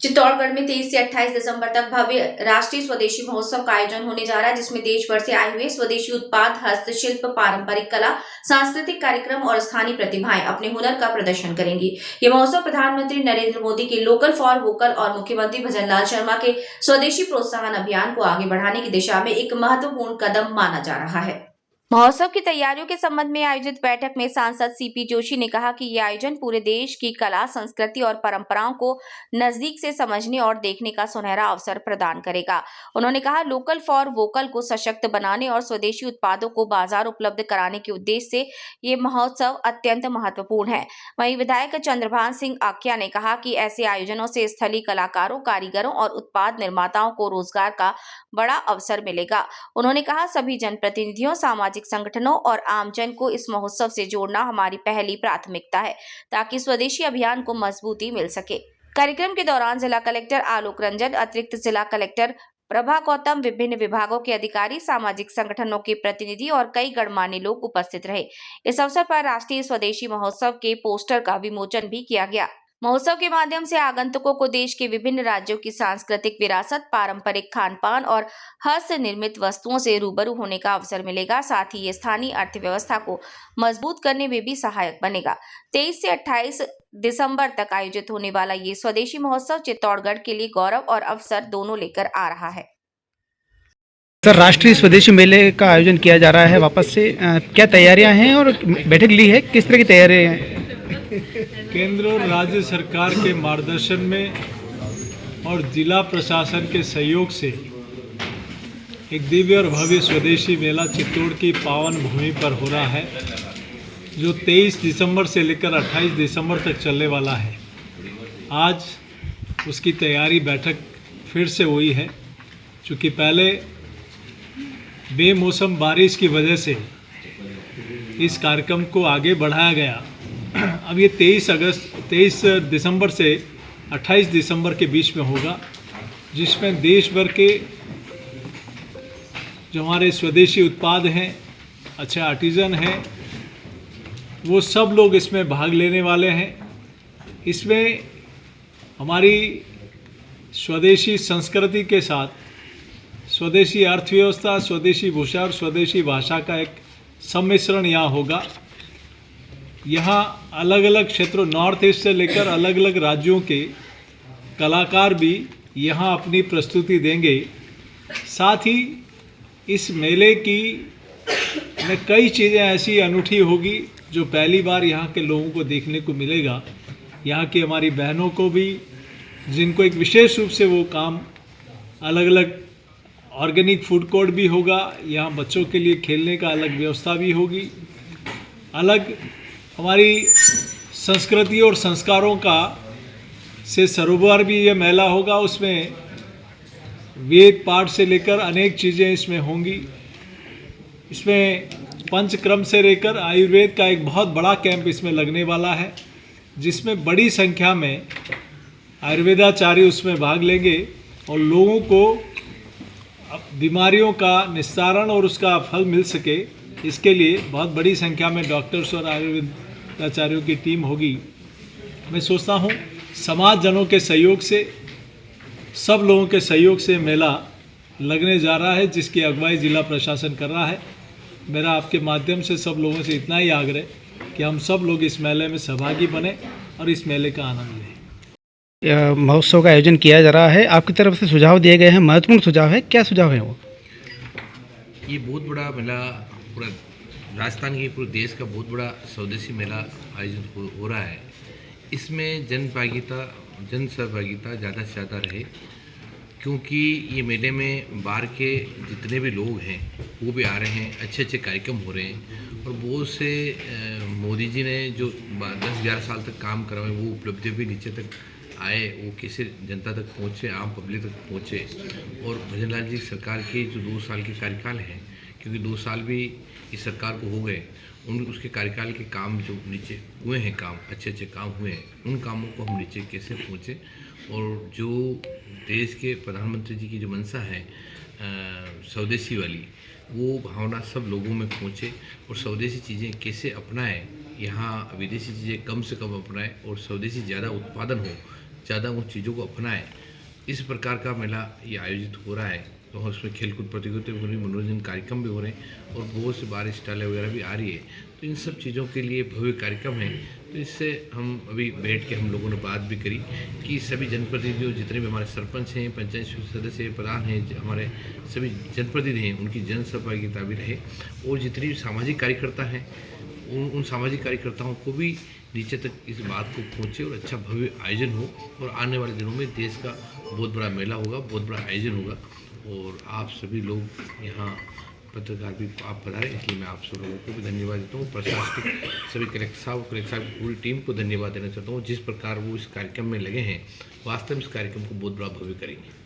चित्तौड़गढ़ में 23 से 28 दिसंबर तक भव्य राष्ट्रीय स्वदेशी महोत्सव का आयोजन होने जा रहा है, जिसमें देश भर से आए हुए स्वदेशी उत्पाद, हस्तशिल्प, पारंपरिक कला, सांस्कृतिक कार्यक्रम और स्थानीय प्रतिभाएं अपने हुनर का प्रदर्शन करेंगी। ये महोत्सव प्रधानमंत्री नरेंद्र मोदी के लोकल फॉर वोकल और मुख्यमंत्री भजनलाल शर्मा के स्वदेशी प्रोत्साहन अभियान को आगे बढ़ाने की दिशा में एक महत्वपूर्ण कदम माना जा रहा है। महोत्सव की तैयारियों के संबंध में आयोजित बैठक में सांसद सीपी जोशी ने कहा कि यह आयोजन पूरे देश की कला, संस्कृति और परंपराओं को नजदीक से समझने और देखने का सुनहरा अवसर प्रदान करेगा। उन्होंने कहा, लोकल फॉर वोकल को सशक्त बनाने और स्वदेशी उत्पादों को बाजार उपलब्ध कराने के उद्देश्य से ये महोत्सव अत्यंत महत्वपूर्ण है। वहीं विधायक चंद्रभान सिंह आक्या ने कहा कि ऐसे आयोजनों से स्थलीय कलाकारों, कारीगरों और उत्पाद निर्माताओं को रोजगार का बड़ा अवसर मिलेगा। उन्होंने कहा, सभी जनप्रतिनिधियों, सामाजिक संगठनों और आमजन को इस महोत्सव से जोड़ना हमारी पहली प्राथमिकता है, ताकि स्वदेशी अभियान को मजबूती मिल सके। कार्यक्रम के दौरान जिला कलेक्टर आलोक रंजन, अतिरिक्त जिला कलेक्टर प्रभा गौतम, विभिन्न विभागों के अधिकारी, सामाजिक संगठनों के प्रतिनिधि और कई गणमान्य लोग उपस्थित रहे। इस अवसर पर राष्ट्रीय स्वदेशी महोत्सव के पोस्टर का विमोचन भी किया गया। महोत्सव के माध्यम से आगंतुकों को देश के विभिन्न राज्यों की सांस्कृतिक विरासत, पारंपरिक खान-पान और हस्त निर्मित वस्तुओं से रूबरू होने का अवसर मिलेगा। साथ ही ये स्थानीय अर्थव्यवस्था को मजबूत करने में भी सहायक बनेगा। 23 से 28 दिसंबर तक आयोजित होने वाला ये स्वदेशी महोत्सव चित्तौड़गढ़ के लिए गौरव और अवसर दोनों लेकर आ रहा है। सर, राष्ट्रीय स्वदेशी मेले का आयोजन किया जा रहा है वापस से, क्या तैयारियां हैं और बैठक ली है, किस तरह की तैयारियां हैं? केंद्र और राज्य सरकार के मार्गदर्शन में और जिला प्रशासन के सहयोग से एक दिव्य और भव्य स्वदेशी मेला चित्तौड़ की पावन भूमि पर हो रहा है, जो 23 दिसंबर से लेकर 28 दिसंबर तक चलने वाला है। आज उसकी तैयारी बैठक फिर से हुई है, चूँकि पहले बेमौसम बारिश की वजह से इस कार्यक्रम को आगे बढ़ाया गया। अब ये 23 दिसंबर से 28 दिसंबर के बीच में होगा, जिसमें देश भर के जो हमारे स्वदेशी उत्पाद हैं, अच्छे आर्टिज़न हैं, वो सब लोग इसमें भाग लेने वाले हैं। इसमें हमारी स्वदेशी संस्कृति के साथ स्वदेशी अर्थव्यवस्था, स्वदेशी भूषा और स्वदेशी भाषा का एक सम्मिश्रण यहाँ होगा। यहाँ अलग अलग क्षेत्रों, नॉर्थ ईस्ट से लेकर अलग अलग राज्यों के कलाकार भी यहाँ अपनी प्रस्तुति देंगे। साथ ही इस मेले की में कई चीज़ें ऐसी अनूठी होगी जो पहली बार यहाँ के लोगों को देखने को मिलेगा। यहाँ की हमारी बहनों को भी, जिनको एक विशेष रूप से वो काम, अलग अलग ऑर्गेनिक फूड कोर्ट भी होगा, यहाँ बच्चों के लिए खेलने का अलग व्यवस्था भी होगी। अलग हमारी संस्कृति और संस्कारों का से सरोवर भी ये मेला होगा। उसमें वेद पाठ से लेकर अनेक चीज़ें इसमें होंगी। इसमें पंचक्रम से लेकर आयुर्वेद का एक बहुत बड़ा कैंप इसमें लगने वाला है, जिसमें बड़ी संख्या में आयुर्वेदाचार्य उसमें भाग लेंगे और लोगों को बीमारियों का निस्तारण और उसका फल मिल सके, इसके लिए बहुत बड़ी संख्या में डॉक्टर्स और आयुर्वेदाचार्यों की टीम होगी। मैं सोचता हूँ समाज जनों के सहयोग से, सब लोगों के सहयोग से मेला लगने जा रहा है, जिसकी अगुवाई जिला प्रशासन कर रहा है। मेरा आपके माध्यम से सब लोगों से इतना ही आग्रह कि हम सब लोग इस मेले में सहभागी बने और इस मेले का आनंद लें। महोत्सव का आयोजन किया जा रहा है, आपकी तरफ से सुझाव दिए गए हैं, महत्वपूर्ण सुझाव है, क्या सुझाव है वो? ये बहुत बड़ा मेला, पूरा राजस्थान के पूरे देश का बहुत बड़ा स्वदेशी मेला आयोजित हो रहा है। इसमें जन सहभागिता ज़्यादा से ज़्यादा रहे, क्योंकि ये मेले में बाहर के जितने भी लोग हैं वो भी आ रहे हैं, अच्छे अच्छे कार्यक्रम हो रहे हैं और बहुत से मोदी जी ने जो 10-11 साल तक काम करवाए वो उपलब्धि भी नीचे तक आए, वो कैसे जनता तक पहुँचे, आम पब्लिक तक पहुँचे। और भजनलाल जी सरकार के जो 2 साल के कार्यकाल हैं, क्योंकि 2 साल भी इस सरकार को हो गए, उसके कार्यकाल के काम जो नीचे हुए हैं, काम अच्छे काम हुए हैं, उन कामों को हम नीचे कैसे पहुँचे और जो देश के प्रधानमंत्री जी की जो मंशा है स्वदेशी वाली, वो भावना सब लोगों में पहुँचे और स्वदेशी चीज़ें कैसे अपनाएं, यहाँ विदेशी चीज़ें कम से कम अपनाएं और स्वदेशी ज़्यादा उत्पादन हो, ज़्यादा उन चीज़ों को अपनाएं। इस प्रकार का मेला ये आयोजित हो रहा है। तो उसमें खेलकूद प्रतियोगिता भी हो रही, मनोरंजन कार्यक्रम भी हो रहे हैं और बहुत से बाहरी स्टाइलें वगैरह भी आ रही है। तो इन सब चीज़ों के लिए भव्य कार्यक्रम है। तो इससे हम अभी बैठ के हम लोगों ने बात भी करी कि सभी जनप्रतिनिधियों, जितने भी हमारे सरपंच हैं, पंचायत सदस्य, प्रधान हैं, हमारे सभी जनप्रतिनिधि हैं, उनकी जन सहभागिता भी रहे और जितने भी सामाजिक कार्यकर्ता हैं उन सामाजिक कार्यकर्ताओं को भी नीचे तक इस बात को पहुँचे और अच्छा भव्य आयोजन हो। और आने वाले दिनों में देश का बहुत बड़ा मेला होगा, बहुत बड़ा आयोजन होगा। और आप सभी लोग यहाँ पत्रकार भी आप पधारे, इसलिए मैं आप सब लोगों को भी धन्यवाद देता हूँ। प्रशासनिक सभी कलेक्टर साहब की पूरी टीम को धन्यवाद देना चाहता हूँ। जिस प्रकार वो इस कार्यक्रम में लगे हैं, वास्तव में इस कार्यक्रम को बहुत बड़ा भव्य करेंगे।